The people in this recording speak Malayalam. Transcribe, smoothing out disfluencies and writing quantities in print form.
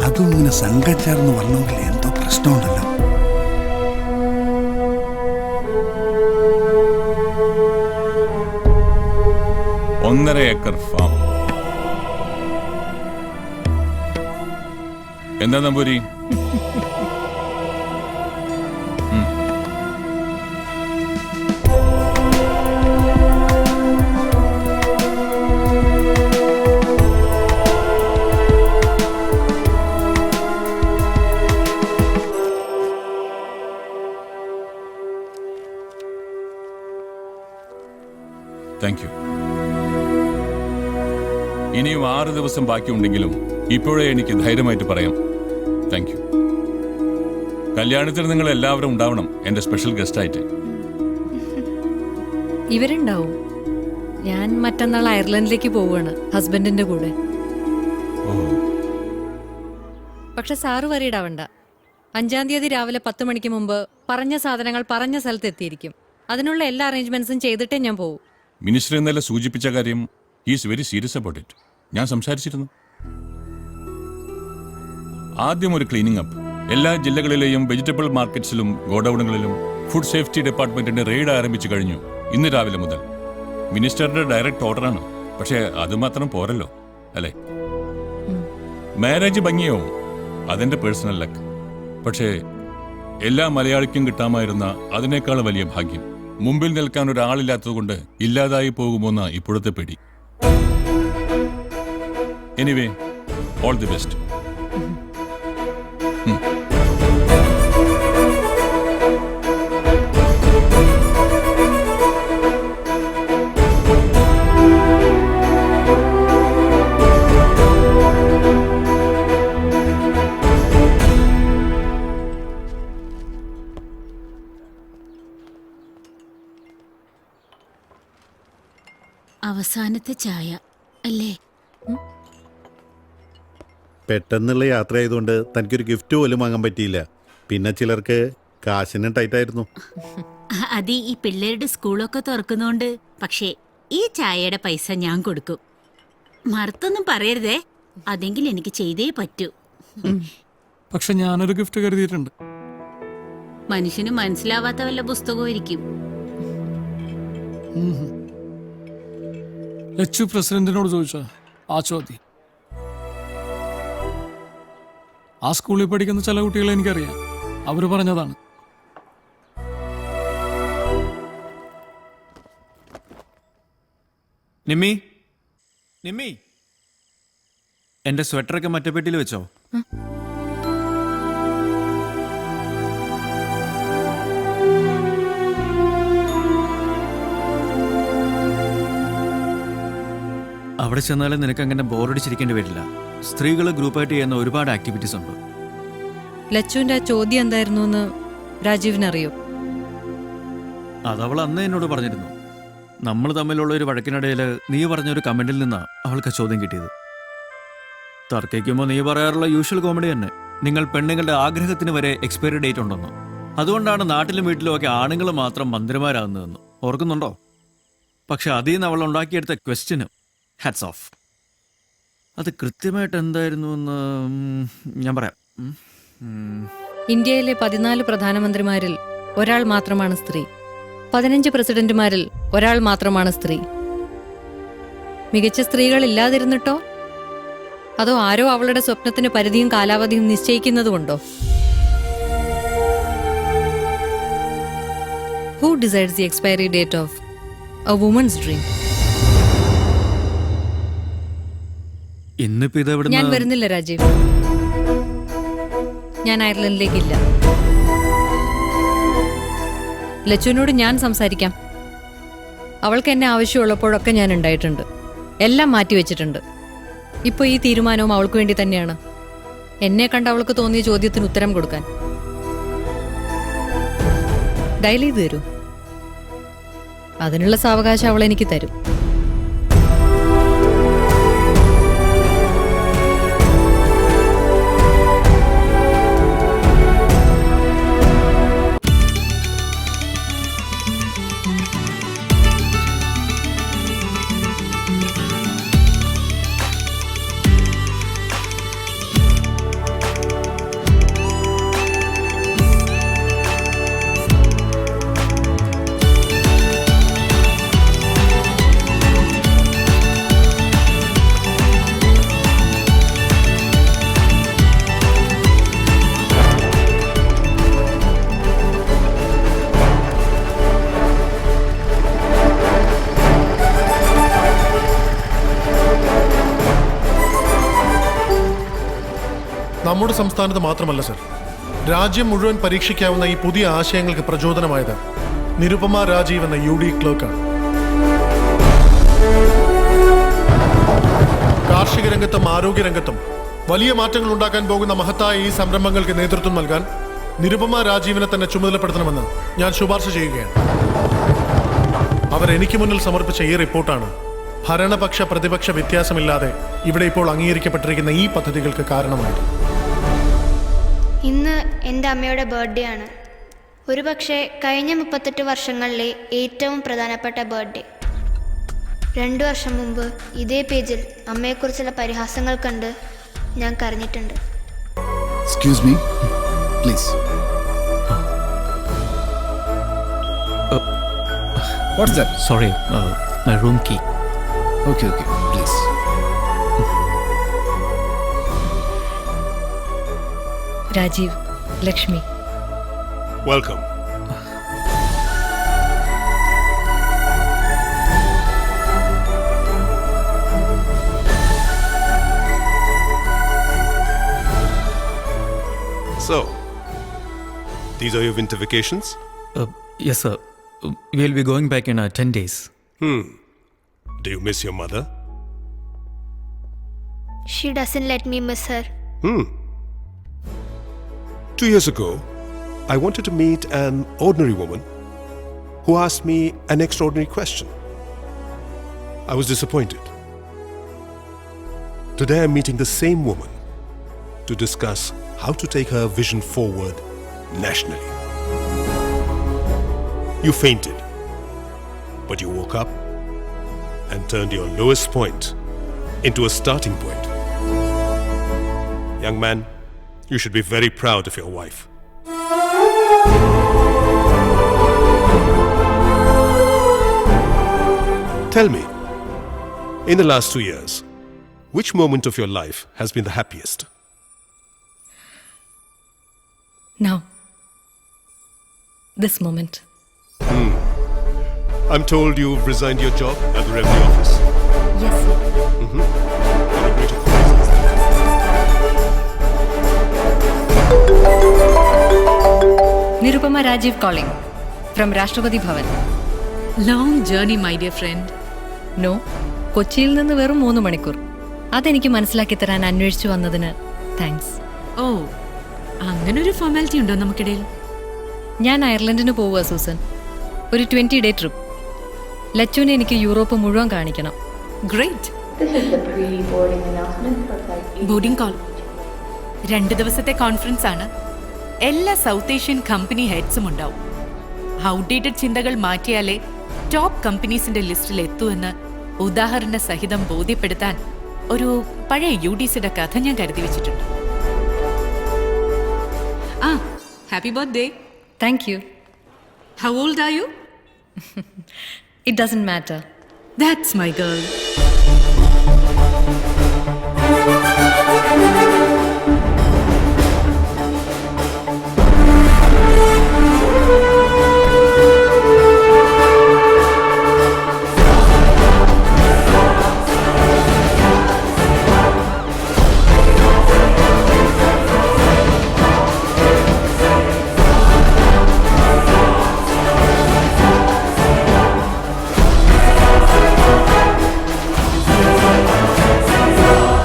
അതും ഇങ്ങനെ സംഘം വരണമെങ്കിൽ എന്തോ പ്രശ്നമുണ്ടല്ലോ. ഒന്നര ഏക്കർ ഫാം. എന്താ നമ്പൂരി? Thank you. ഇനിയും 6 ദിവസം ബാക്കിയുണ്ടെങ്കിലും ഇപ്പോഴേ എനിക്ക് ധൈര്യമായിട്ട് പറയാം. Thank you. കല്യാണത്തിന് നിങ്ങൾ എല്ലാവരും ഉണ്ടാവണം, എന്റെ സ്പെഷ്യൽ ഗസ്റ്റ് ആയിട്ട്. ഇവരുണ്ടാവും. ഞാൻ മറ്റന്നാൾ അയർലൻഡിലേക്ക് പോവുകയാണ് ഹസ്ബൻഡിന്റെ കൂടെ. പക്ഷെ സാറ് വരീടാവണ്ട. 5-ാം തീയതി രാവിലെ 10 മണിക്ക് മുമ്പ് പറഞ്ഞ സാധനങ്ങൾ പറഞ്ഞ സ്ഥലത്ത് എത്തിയിരിക്കും. അതിനുള്ള എല്ലാ അറേഞ്ച്മെന്റ്സും ചെയ്തിട്ടേ ഞാൻ പോവും. മിനിസ്റ്റർ ഇന്നലെ സൂചിപ്പിച്ച കാര്യം is very serious about it. ഞാൻ സംസാരിച്ചിരുന്നു. ആദ്യം ഒരു ക്ലീനിങ് അപ്പ്. എല്ലാ ജില്ലകളിലെയും വെജിറ്റബിൾ മാർക്കറ്റ്സിലും ഗോഡൌണുകളിലും ഫുഡ് സേഫ്റ്റി ഡിപ്പാർട്ട്മെന്റിന്റെ റെയ്ഡ് ആരംഭിച്ചു കഴിഞ്ഞു ഇന്ന് രാവിലെ മുതൽ. മിനിസ്റ്ററുടെ ഡയറക്റ്റ് ഓർഡറാണ്. പക്ഷേ അതുമാത്രം പോരല്ലോ അല്ലേ? മാരേജ് ഭംഗിയാവും, അതെന്റെ പേഴ്സണൽ ലക്ക്. പക്ഷേ എല്ലാ മലയാളിക്കും കിട്ടാമായിരുന്ന അതിനേക്കാൾ വലിയ ഭാഗ്യം. മുമ്പിൽ നിൽക്കാൻ ഒരാളില്ലാത്തതുകൊണ്ട് ഇല്ലാതായി പോകുമോന്ന ഇപ്പോഴത്തെ പേടി. Anyway, all the best. അവസാനത്തെ ചായ അല്ലേ? പെട്ടെന്നുള്ള യാത്ര ആയതുകൊണ്ട് തനിക്കൊരു ഗിഫ്റ്റ് പോലും വാങ്ങാൻ പറ്റിയില്ല. പിന്നെ ചിലർക്ക് കാശിന് ടൈറ്റായിരുന്നു. അത് ഈ പിള്ളേരുടെ സ്കൂളൊക്കെ തുറക്കുന്നോണ്ട്. പക്ഷേ ഈ ചായയുടെ പൈസ ഞാൻ കൊടുക്കും. മറുത്തൊന്നും പറയരുതേ, അതെങ്കിൽ എനിക്ക് ചെയ്തേ പറ്റൂ. പക്ഷെ ഞാനൊരു ഗിഫ്റ്റ് കരുതിയിട്ടുണ്ട്. മനുഷ്യന് മനസ്സിലാവാത്ത വല്ല പുസ്തകവും ഇരിക്കും. ലച്ചു പ്രസിഡന്റിനോട് ചോദിച്ചാ ആ ചോദ്യം. ആ സ്കൂളിൽ പഠിക്കുന്ന ചില കുട്ടികളെ എനിക്കറിയാം. അവര് പറഞ്ഞതാണ്. നിമ്മി, നിമ്മി, എന്റെ സ്വെറ്ററൊക്കെ മറ്റേ പെട്ടിയിൽ വെച്ചോ? അവിടെ ചെന്നാലും നിനക്ക് അങ്ങനെ ബോറടിച്ചിരിക്കേണ്ടി വരില്ല. സ്ത്രീകൾ ഗ്രൂപ്പായിട്ട് ചെയ്യുന്ന ഒരുപാട് ആക്ടിവിറ്റീസ് ഉണ്ട്. ലച്ചുവിന്റെ ആ ചോദ്യം എന്തായിരുന്നു എന്ന് രാജീവിനറിയോ? അതവൾ അന്ന് എന്നോട് പറഞ്ഞിരുന്നു. നമ്മൾ തമ്മിലുള്ള ഒരു വഴക്കിനിടയിൽ നീ പറഞ്ഞൊരു കമന്റിൽ നിന്നാ അവൾക്ക് ചോദ്യം കിട്ടിയത്. തർക്കിക്കുമ്പോൾ നീ പറയാറുള്ള യൂഷ്വൽ കോമഡി തന്നെ. നിങ്ങൾ പെണ്ണുങ്ങളുടെ ആഗ്രഹത്തിന് വരെ എക്സ്പയറി ഡേറ്റ് ഉണ്ടെന്ന്. അതുകൊണ്ടാണ് നാട്ടിലും വീട്ടിലും ഒക്കെ ആണുങ്ങൾ മാത്രം മന്ത്രിമാരാകുന്നതെന്ന്. ഓർക്കുന്നുണ്ടോ? പക്ഷെ അതിൽ നിന്ന് അവൾ ഉണ്ടാക്കിയെടുത്ത ക്വസ്റ്റ്യന് ഹാറ്റ്സ് ഓഫ്. അത് കൃത്യമായിട്ട് എന്തായിരുന്നു എന്ന് ഞാൻ പറയാം. ഇന്ത്യയിലെ 14 പ്രധാനമന്ത്രിമാരിൽ ഒരാൾ മാത്രമാണ് സ്ത്രീ. 15 പ്രസിഡന്റുമാരിൽ ഒരാൾ മാത്രമാണ് സ്ത്രീ. മികച്ച സ്ത്രീകൾ ഇല്ലാതിരുന്നിട്ടോ? അതോ ആരോ അവളുടെ സ്വപ്നത്തിന് പരിധിയും കാലാവധിയും നിശ്ചയിക്കുന്നതുകൊണ്ടോ? Who decides the expiry date of a woman's dream? ഞാൻ വരുന്നില്ല രാജീവ്. ഞാൻ അയർലൻഡിലേക്കില്ല. ലച്ചുവിനോട് ഞാൻ സംസാരിക്കാം. അവൾക്ക് എന്നെ ആവശ്യമുള്ളപ്പോഴൊക്കെ ഞാൻ ഉണ്ടായിട്ടുണ്ട്. എല്ലാം മാറ്റിവെച്ചിട്ടുണ്ട്. ഇപ്പോൾ ഈ തീരുമാനവും അവൾക്ക് വേണ്ടി തന്നെയാണ്. എന്നെ കണ്ട് അവൾക്ക് തോന്നിയ ചോദ്യത്തിന് ഉത്തരം കൊടുക്കാൻ. ഡയൽ ചെയ്ത് തരൂ. അതിനുള്ള സാവകാശം അവൾ എനിക്ക് തരും. നമ്മുടെ സംസ്ഥാനത്ത് മാത്രമല്ല സർ, രാജ്യം മുഴുവൻ പരീക്ഷിക്കാവുന്ന ഈ പുതിയ ആശയങ്ങൾക്ക് പ്രചോദനമായത് നിരുപമ രാജീവ് എന്ന UD ക്ലർക്കാണ്. കാർഷിക രംഗത്തും ആരോഗ്യരംഗത്തും വലിയ മാറ്റങ്ങൾ ഉണ്ടാക്കാൻ പോകുന്ന മഹത്തായ ഈ സംരംഭങ്ങൾക്ക് നേതൃത്വം നൽകാൻ നിരുപമ രാജീവിനെ തന്നെ ചുമതലപ്പെടുത്തണമെന്ന് ഞാൻ ശുപാർശ ചെയ്യുകയാണ്. അവർ എനിക്ക് മുന്നിൽ സമർപ്പിച്ച ഈ റിപ്പോർട്ടാണ് ഭരണപക്ഷ പ്രതിപക്ഷ വ്യത്യാസമില്ലാതെ ഇവിടെ ഇപ്പോൾ അംഗീകരിക്കപ്പെട്ടിരിക്കുന്ന ഈ പദ്ധതികൾക്ക് കാരണമായത്. ഇന്ന് എൻ്റെ അമ്മയുടെ ബർത്ത്ഡേ ആണ്. ഒരുപക്ഷെ കഴിഞ്ഞ 38 വർഷങ്ങളിലെ ഏറ്റവും പ്രധാനപ്പെട്ട ബർത്ത്ഡേ. 2 വർഷം മുമ്പ് ഇതേ പേജിൽ അമ്മയെക്കുറിച്ചുള്ള പരിഹാസങ്ങൾ കണ്ട് ഞാൻ കരഞ്ഞിട്ടുണ്ട്. Excuse me please. What's that? Sorry, my room key. Okay please. Rajeev, Lakshmi. Welcome. So, these are your winter vacations? Yes, sir. We'll be going back in 10 days. Do you miss your mother? She doesn't let me miss her. 2 years ago, I wanted to meet an ordinary woman who asked me an extraordinary question. I was disappointed. Today, I'm meeting the same woman to discuss how to take her vision forward nationally. You fainted, but you woke up and turned your lowest point into a starting point. Young man, you should be very proud of your wife. Tell me, in the last 2 years, which moment of your life has been the happiest? Now, this moment. I'm told you've resigned your job at the Revenue Office. Yes, sir. Nirupama Rajiv calling from Rashtrapati Bhavan. Long journey my dear friend. No, കൊച്ചിയിൽ നിന്ന് വെറും 3 മണിക്കൂർ. അതെനിക്ക് മനസ്സിലാക്കി തരാൻ അന്വേഷിച്ചു വന്നതിന് താങ്ക്സ്. ഓ, അങ്ങനൊരു ഫോർമാലിറ്റി ഉണ്ടോ നമുക്കിടയിൽ? ഞാൻ അയർലൻഡിന് പോവുക സൂസൻ. ഒരു 20 ഡേ ട്രിപ്പ്. ലച്ചുവിനെ എനിക്ക് യൂറോപ്പ് മുഴുവൻ കാണിക്കണം. ഗ്രേറ്റ്. Boarding call. 2 ദിവസത്തെ കോൺഫറൻസ് ആണ്. എല്ലാ സൗത്ത് ഏഷ്യൻ കമ്പനി ഹെഡ്സും ഉണ്ടാവും. ഔട്ട്ഡേറ്റഡ് ചിന്തകൾ മാറ്റിയാലേ ടോപ്പ് കമ്പനീസിന്റെ ലിസ്റ്റിൽ എത്തുമെന്ന് ഉദാഹരണ സഹിതം ബോധ്യപ്പെടുത്താൻ ഒരു പഴയ UDCയുടെ കഥ ഞാൻ കരുതി വെച്ചിട്ടുണ്ട്. Happy birthday. Thank you. How old are you? It doesn't matter. That's my girl.